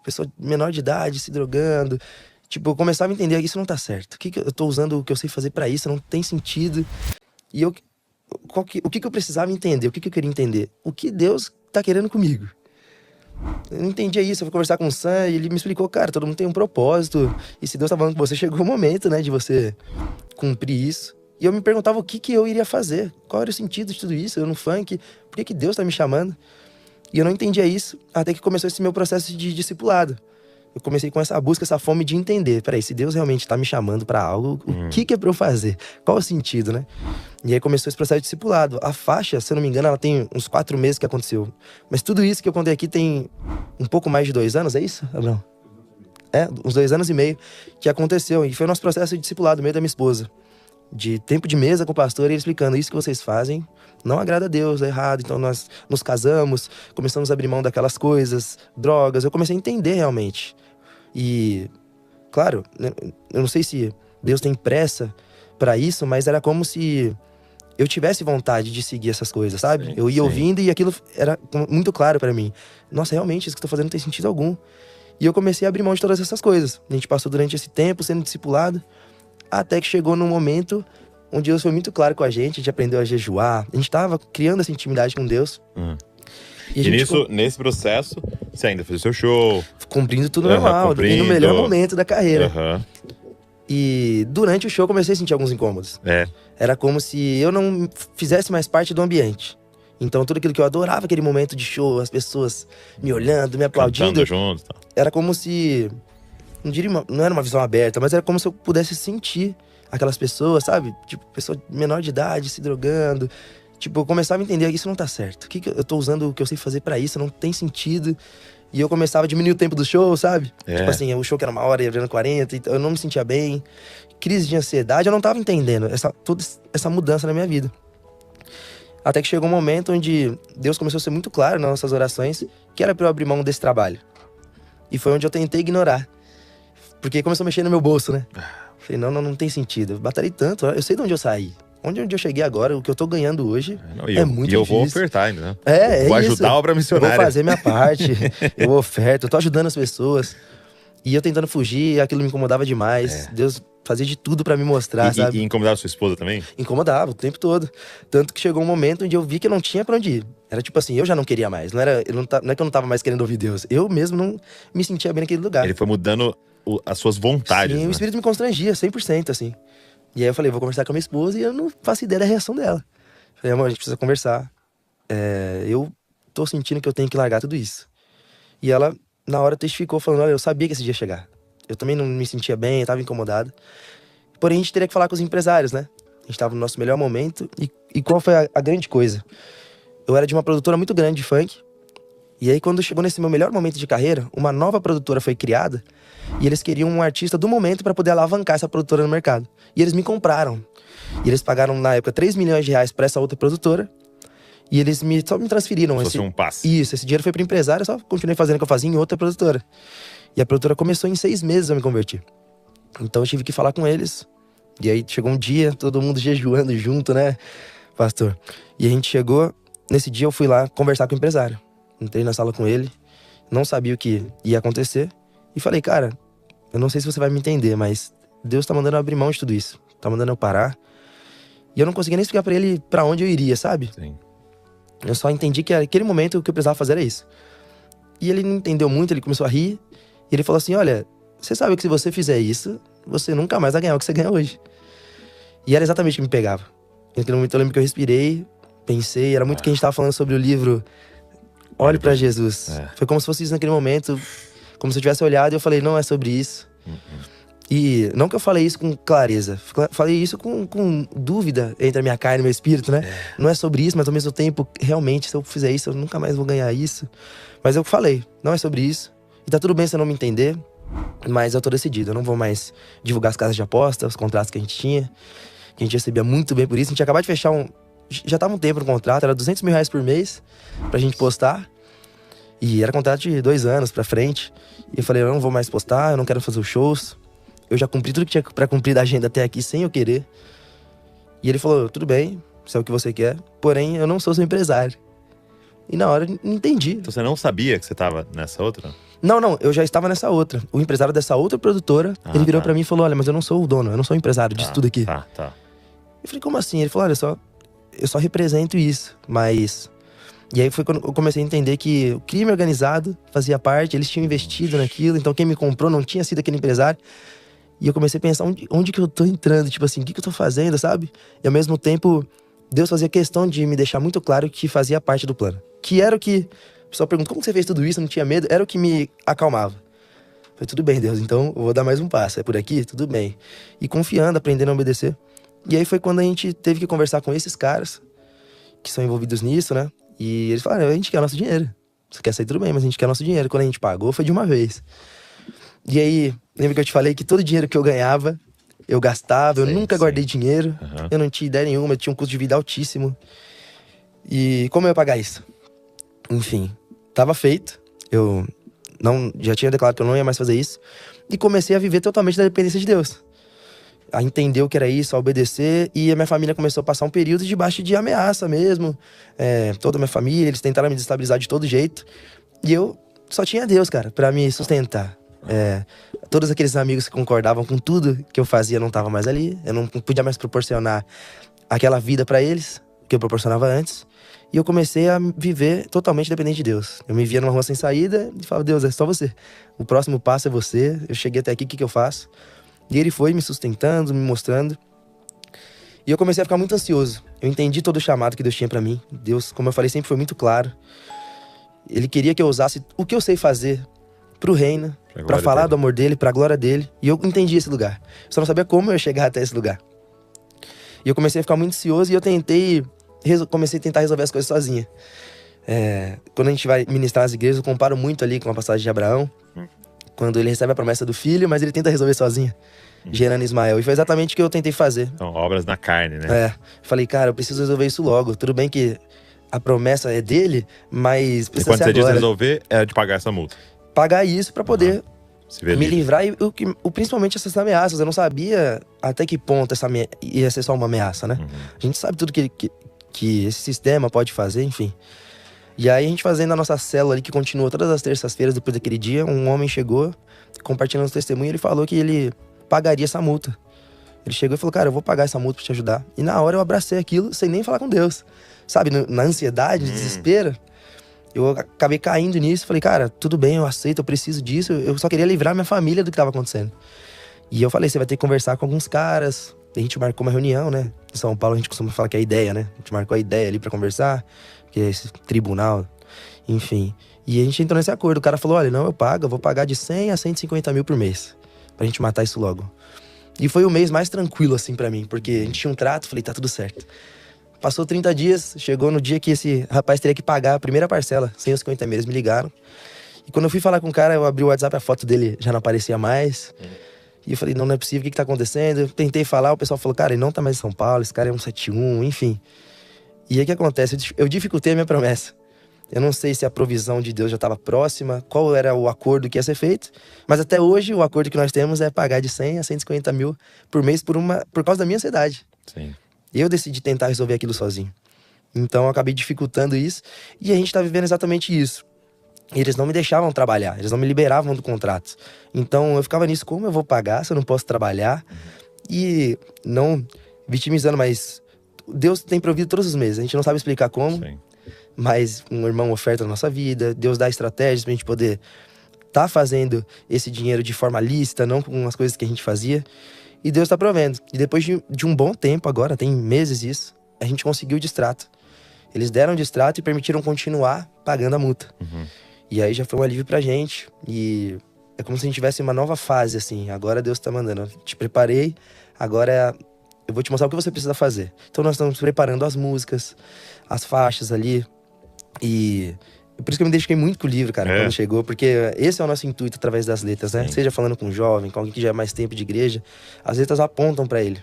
pessoa menor de idade, se drogando. Tipo, eu começava a entender que isso não tá certo. O que eu tô usando o que eu sei fazer pra isso? Não tem sentido. E eu, o que eu precisava entender? O que eu queria entender? O que Deus tá querendo comigo? Eu não entendia isso. Eu fui conversar com o Sam e ele me explicou, cara, todo mundo tem um propósito. E se Deus tá falando com você, chegou o momento, né, de você cumprir isso. E eu me perguntava o que eu iria fazer. Qual era o sentido de tudo isso? Eu no funk, por que Deus tá me chamando? E eu não entendia isso até que começou esse meu processo de discipulado. Eu comecei com essa busca, essa fome de entender. Peraí, se Deus realmente tá me chamando pra algo, o que é pra eu fazer? Qual o sentido, né? E aí começou esse processo de discipulado. A faixa, se eu não me engano, ela tem uns 4 meses que aconteceu. Mas tudo isso que eu contei aqui tem um pouco mais de 2 anos, é isso, Abraão? É, uns 2 anos e meio que aconteceu. E foi o nosso processo de discipulado, meio da minha esposa. De tempo de mesa com o pastor, ele explicando: isso que vocês fazem não agrada a Deus, é errado. Então nós nos casamos, começamos a abrir mão daquelas coisas, drogas. Eu comecei a entender realmente. E, claro, eu não sei se Deus tem pressa pra isso, mas era como se eu tivesse vontade de seguir essas coisas, sabe? Sim, eu ia ouvindo e aquilo era muito claro pra mim. Nossa, realmente, isso que eu tô fazendo não tem sentido algum. E eu comecei a abrir mão de todas essas coisas. A gente passou durante esse tempo sendo discipulado, até que chegou num momento onde Deus foi muito claro com a gente aprendeu a jejuar, a gente tava criando essa intimidade com Deus. E nisso, nesse processo, você ainda fez o seu show. Cumprindo tudo normal, e no melhor momento da carreira. Uhum. E durante o show eu comecei a sentir alguns incômodos. Era como se eu não fizesse mais parte do ambiente. Então tudo aquilo que eu adorava, aquele momento de show, as pessoas me olhando, me aplaudindo, junto, tá. Era como se, não era uma visão aberta, mas era como se eu pudesse sentir aquelas pessoas, sabe? Tipo, pessoa menor de idade, se drogando. Tipo, eu começava a entender que isso não tá certo. O que eu tô usando o que eu sei fazer pra isso? Não tem sentido. E eu começava a diminuir o tempo do show, sabe? Tipo assim, o show que era 1 hora ia virando 40, então eu não me sentia bem. Crise de ansiedade, eu não tava entendendo toda essa mudança na minha vida. Até que chegou um momento onde Deus começou a ser muito claro nas nossas orações que era pra eu abrir mão desse trabalho. E foi onde eu tentei ignorar. Porque começou a mexer no meu bolso, né? Falei, não tem sentido. Eu batalhei tanto, eu sei de onde eu saí. Onde eu cheguei agora, o que eu tô ganhando hoje é muito difícil. E eu vou ofertar ainda, né? Vou ajudar a obra missionária. Eu vou fazer minha parte, eu oferto, eu tô ajudando as pessoas. E eu tentando fugir, aquilo me incomodava demais. Deus fazia de tudo pra me mostrar, sabe? E incomodava sua esposa também? Incomodava o tempo todo. Tanto que chegou um momento onde eu vi que eu não tinha pra onde ir. Era tipo assim, eu já não queria mais. Não é que eu não tava mais querendo ouvir Deus. Eu mesmo não me sentia bem naquele lugar. Ele foi mudando as suas vontades, Sim, né? o Espírito me constrangia, 100%, assim. E aí eu falei, vou conversar com a minha esposa e eu não faço ideia da reação dela. Falei, amor, a gente precisa conversar. Eu tô sentindo que eu tenho que largar tudo isso. E ela, na hora, testificou, falando, olha, eu sabia que esse dia ia chegar. Eu também não me sentia bem, eu tava incomodado. Porém, a gente teria que falar com os empresários, né? A gente tava no nosso melhor momento. E qual foi a grande coisa? Eu era de uma produtora muito grande de funk. E aí, quando chegou nesse meu melhor momento de carreira, uma nova produtora foi criada. E eles queriam um artista do momento pra poder alavancar essa produtora no mercado. E eles me compraram. E eles pagaram, na época, 3 milhões de reais pra essa outra produtora. E eles só me transferiram. Se fosse um passe. Isso, esse dinheiro foi pro empresário, eu só continuei fazendo o que eu fazia em outra produtora. E a produtora começou em 6 meses a me converter. Então eu tive que falar com eles. E aí chegou um dia, todo mundo jejuando junto, né, pastor? E a gente chegou, nesse dia eu fui lá conversar com o empresário. Entrei na sala com ele, não sabia o que ia acontecer. E falei, cara, eu não sei se você vai me entender, mas Deus tá mandando eu abrir mão de tudo isso. Tá mandando eu parar. E eu não conseguia nem explicar pra ele pra onde eu iria, sabe? Sim. Eu só entendi que naquele momento o que eu precisava fazer era isso. E ele não entendeu muito, ele começou a rir. E ele falou assim, olha, você sabe que se você fizer isso, você nunca mais vai ganhar o que você ganha hoje. E era exatamente o que me pegava. Naquele momento eu lembro que eu respirei, pensei, era muito que a gente tava falando sobre o livro Olhe pra Jesus. Foi como se fosse isso naquele momento, como se eu tivesse olhado e eu falei, não é sobre isso. E não que eu falei isso com clareza, falei isso com dúvida entre a minha carne e o meu espírito, né? Não é sobre isso, mas ao mesmo tempo, realmente, se eu fizer isso, eu nunca mais vou ganhar isso. Mas eu falei, não é sobre isso. E tá tudo bem se eu não me entender, mas eu tô decidido. Eu não vou mais divulgar as casas de aposta, os contratos que a gente tinha, que a gente recebia muito bem por isso. A gente acabou de fechar já tava um tempo no contrato, era 200 mil reais por mês pra gente postar. E era contrato de 2 anos pra frente. E eu falei, eu não vou mais postar, eu não quero fazer os shows. Eu já cumpri tudo que tinha pra cumprir da agenda até aqui, sem eu querer. E ele falou, tudo bem, se é o que você quer. Porém, eu não sou seu empresário. E na hora, não entendi. Então você não sabia que você tava nessa outra? Não, eu já estava nessa outra. O empresário dessa outra produtora, ele virou pra mim e falou, olha, mas eu não sou o dono, eu não sou o empresário disso tudo aqui. Tá. Eu falei, como assim? Ele falou, olha, eu só represento isso, mas... E aí foi quando eu comecei a entender que o crime organizado fazia parte, eles tinham investido naquilo, então quem me comprou não tinha sido aquele empresário. E eu comecei a pensar, onde que eu tô entrando? Tipo assim, o que eu tô fazendo, sabe? E ao mesmo tempo, Deus fazia questão de me deixar muito claro que fazia parte do plano. Que era o que... O pessoal pergunta, como que você fez tudo isso? Não tinha medo? Era o que me acalmava. Eu falei, tudo bem, Deus, então eu vou dar mais um passo. É por aqui? Tudo bem. E confiando, aprendendo a obedecer. E aí foi quando a gente teve que conversar com esses caras que são envolvidos nisso, né? E eles falaram, a gente quer nosso dinheiro. Você quer sair, tudo bem, mas a gente quer nosso dinheiro. Quando a gente pagou, foi de uma vez. E aí, lembra que eu te falei que todo dinheiro que eu ganhava, eu gastava. Eu nunca guardei dinheiro. Eu não tinha ideia nenhuma, eu tinha um custo de vida altíssimo. E como eu ia pagar isso? Enfim, tava feito. Eu já tinha declarado que eu não ia mais fazer isso. E comecei a viver totalmente da dependência de Deus. A entender o que era isso, a obedecer. E a minha família começou a passar um período debaixo de ameaça mesmo. Toda a minha família, eles tentaram me desestabilizar de todo jeito. E eu só tinha Deus, cara, pra me sustentar. Todos aqueles amigos que concordavam com tudo que eu fazia não estavam mais ali. Eu não podia mais proporcionar aquela vida pra eles que eu proporcionava antes. E eu comecei a viver totalmente dependente de Deus. Eu me via numa rua sem saída e falava, Deus, é só você. O próximo passo é você. Eu cheguei até aqui, o que eu faço? E ele foi me sustentando, me mostrando. E eu comecei a ficar muito ansioso. Eu entendi todo o chamado que Deus tinha pra mim. Deus, como eu falei, sempre foi muito claro. Ele queria que eu usasse o que eu sei fazer pro reino, pra falar do amor dele, pra glória dele. E eu entendi esse lugar. Eu só não sabia como eu ia chegar até esse lugar. E eu comecei a ficar muito ansioso e eu comecei a tentar resolver as coisas sozinha. Quando a gente vai ministrar nas igrejas, eu comparo muito ali com a passagem de Abraão. Quando ele recebe a promessa do filho, mas ele tenta resolver sozinho, gerando Ismael. E foi exatamente o que eu tentei fazer. Então, obras na carne, né? Falei, cara, eu preciso resolver isso logo. Tudo bem que a promessa é dele, mas precisa ser agora. E quando você diz resolver, é de pagar essa multa. Pagar isso pra poder me livrar e principalmente essas ameaças. Eu não sabia até que ponto ia ser só uma ameaça, né? A gente sabe tudo que esse sistema pode fazer, enfim. E aí a gente fazendo a nossa célula ali, que continuou todas as terças-feiras depois daquele dia, um homem chegou, compartilhando o testemunho, e ele falou que ele pagaria essa multa. Ele chegou e falou, cara, eu vou pagar essa multa pra te ajudar. E na hora eu abracei aquilo sem nem falar com Deus. Sabe, na ansiedade, no desespero. Eu acabei caindo nisso, falei, cara, tudo bem, eu aceito, eu preciso disso. Eu só queria livrar minha família do que estava acontecendo. E eu falei, você vai ter que conversar com alguns caras. A gente marcou uma reunião, né? Em São Paulo a gente costuma falar que é a ideia, né? A gente marcou a ideia ali pra conversar, que é esse tribunal, enfim. E a gente entrou nesse acordo. O cara falou, olha, não, eu vou pagar de 100 a 150 mil por mês. Pra gente matar isso logo. E foi o mês mais tranquilo, assim, pra mim. Porque a gente tinha um trato, falei, tá tudo certo. Passou 30 dias, chegou no dia que esse rapaz teria que pagar a primeira parcela, 150 mil, eles me ligaram. E quando eu fui falar com o cara, eu abri o WhatsApp, a foto dele já não aparecia mais. E eu falei, não é possível, o que tá acontecendo? Eu tentei falar, o pessoal falou, cara, ele não tá mais em São Paulo, esse cara é 171, enfim. E aí o que acontece? Eu dificultei a minha promessa. Eu não sei se a provisão de Deus já estava próxima, qual era o acordo que ia ser feito. Mas até hoje, o acordo que nós temos é pagar de 100 a 150 mil por mês por causa da minha ansiedade. Sim. Eu decidi tentar resolver aquilo sozinho. Então eu acabei dificultando isso. E a gente tá vivendo exatamente isso. Eles não me deixavam trabalhar, eles não me liberavam do contrato. Então eu ficava nisso, como eu vou pagar se eu não posso trabalhar? E não vitimizando, mas Deus tem provido todos os meses. A gente não sabe explicar como, mas um irmão oferta na nossa vida. Deus dá estratégias pra gente poder tá fazendo esse dinheiro de forma lícita, não com as coisas que a gente fazia. E Deus tá provendo. E depois de um bom tempo agora, tem meses isso, a gente conseguiu o distrato. Eles deram o distrato e permitiram continuar pagando a multa. E aí já foi um alívio pra gente. E é como se a gente tivesse uma nova fase, assim. Agora Deus tá mandando. Eu te preparei, agora eu vou te mostrar o que você precisa fazer. Então nós estamos preparando as músicas, as faixas ali. E por isso que eu me identifiquei muito com o livro, cara, quando chegou. Porque esse é o nosso intuito através das letras, né? Seja falando com um jovem, com alguém que já é mais tempo de igreja. As letras apontam pra ele.